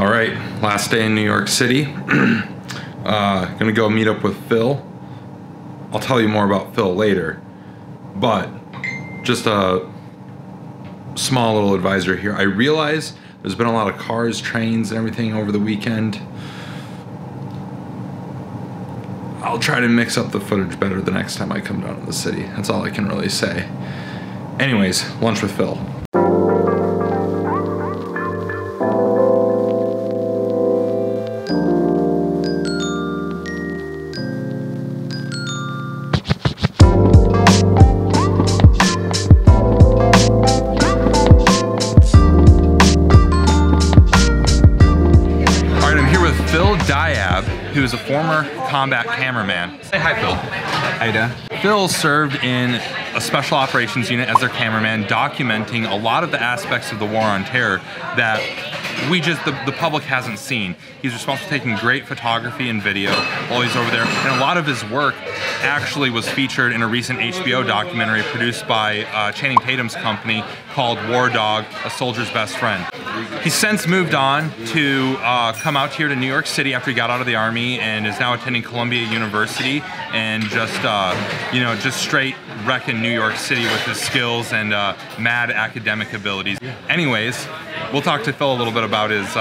All right, last day in New York City. Gonna go meet up with Phil. I'll tell you more about Phil later, but just a small little advisor here. I realize there's been a lot of cars, trains, and everything over the weekend. I'll try to mix up the footage better the next time I come down to the city. That's all I can really say. Anyways, lunch with Phil. Who is a former combat cameraman. Say hi, Phil. How you doing? Phil served in a special operations unit as their cameraman, documenting a lot of the aspects of the war on terror that the public hasn't seen. He's responsible for taking great photography and video while he's over there, and a lot of his work actually was featured in a recent HBO documentary produced by Channing Tatum's company called War Dog, A Soldier's Best Friend. He's since moved on to come out here to New York City after he got out of the Army, and is now attending Columbia University, and just just straight wrecking New York City with his skills and mad academic abilities. Anyways, we'll talk to Phil a little bit about his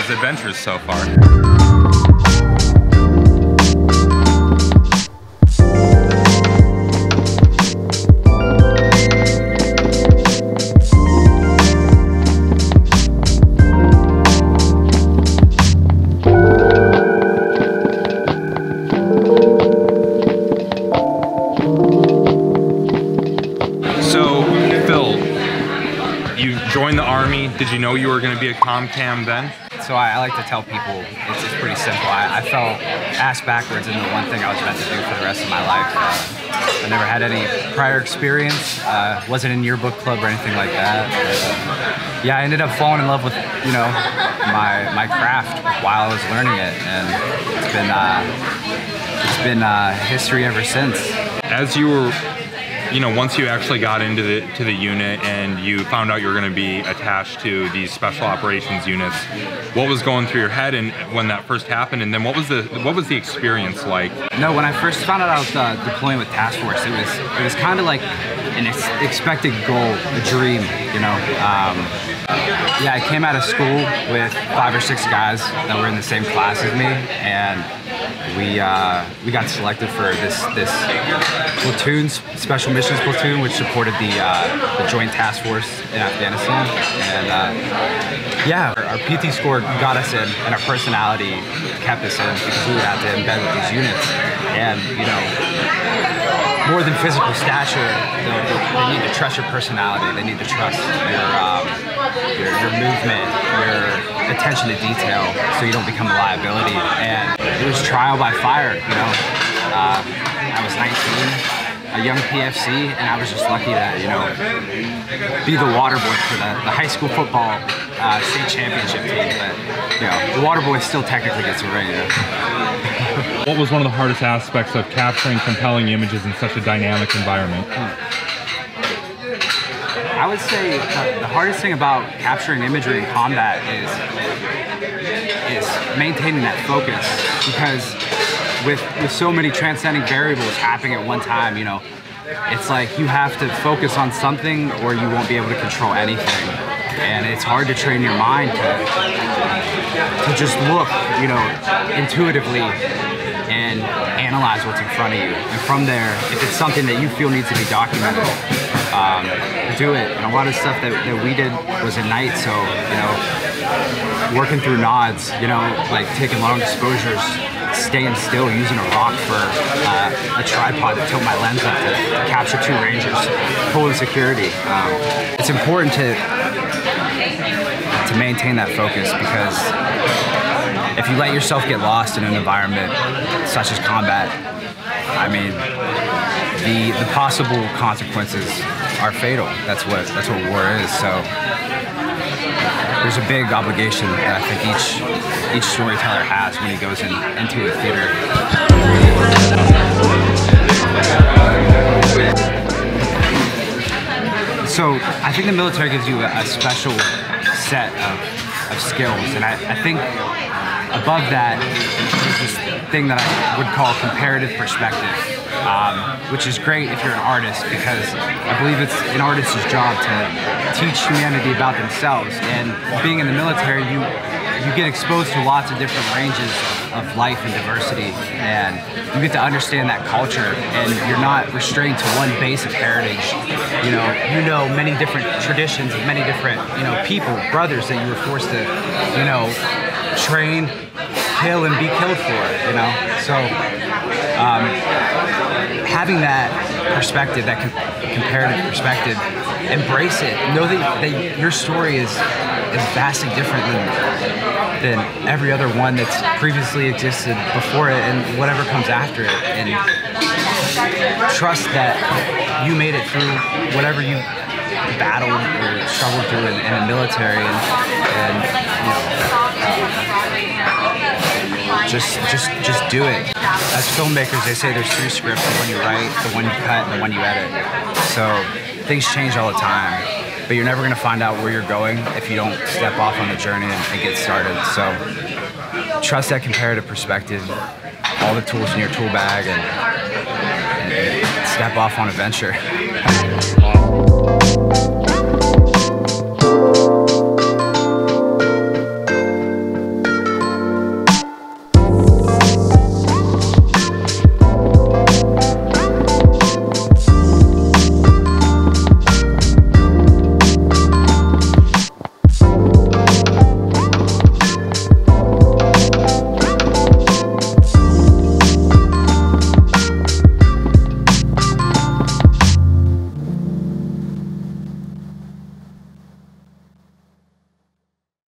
adventures so far. Joined the Army. Did you know you were going to be a comm-cam then? So I like to tell people it's pretty simple. I fell ass backwards into the one thing I was meant to do for the rest of my life. I never had any prior experience. Wasn't in yearbook club or anything like that. But, yeah, I ended up falling in love with my craft while I was learning it, and it's been history ever since. As you were, once you actually got into the unit and you found out you were going to be attached to these special operations units, what was going through your head and when that first happened, and then what was the experience like? No, when I first found out I was deploying with task force, it was kind of like an expected goal, a dream, Yeah, I came out of school with 5 or 6 guys that were in the same class as me, and we got selected for this platoon, special missions platoon, which supported the joint task force in Afghanistan. And yeah, our PT score got us in, and our personality kept us in, because we would have to embed with these units. And more than physical stature, they need to trust your personality. They need to trust your movement, your attention to detail, so you don't become a liability. And it was trial by fire. I was 19, a young PFC, and I was just lucky to be the water boy for the high school football state championship team. But the water boy still technically gets a ring. What was one of the hardest aspects of capturing compelling images in such a dynamic environment? I would say the hardest thing about capturing imagery in combat is maintaining that focus, because with so many transcending variables happening at one time, it's like you have to focus on something or you won't be able to control anything. And it's hard to train your mind to just look, intuitively and analyze what's in front of you. And from there, if it's something that you feel needs to be documented, do it. And a lot of stuff that we did was at night, so working through nods, like taking long exposures, staying still, using a rock for a tripod to tilt my lens up to capture 2 Rangers, pulling security. It's important to maintain that focus, because if you let yourself get lost in an environment such as combat, I mean, the possible consequences are fatal. That's what war is. So there's a big obligation that I think each storyteller has when he goes into a theater. So I think the military gives you a special set of of skills. And I think above that is this thing that I would call comparative perspective, which is great if you're an artist, because I believe it's an artist's job to teach humanity about themselves. And being in the military, you get exposed to lots of different ranges of life and diversity, and you get to understand that culture, and you're not restrained to one basic heritage. You know many different traditions of many different, people, brothers that you were forced to, train, kill, and be killed for, So having that perspective, that comparative perspective, embrace it. Know that your story is vastly different than every other one that's previously existed before it and whatever comes after it. And trust that you made it through whatever you battled or struggled through in the military, and just do it. As filmmakers, they say there's 3 scripts: the one you write, the one you cut, and the one you edit. So things change all the time, but you're never going to find out where you're going if you don't step off on the journey and get started. So trust that comparative perspective, all the tools in your tool bag, and step off on a venture.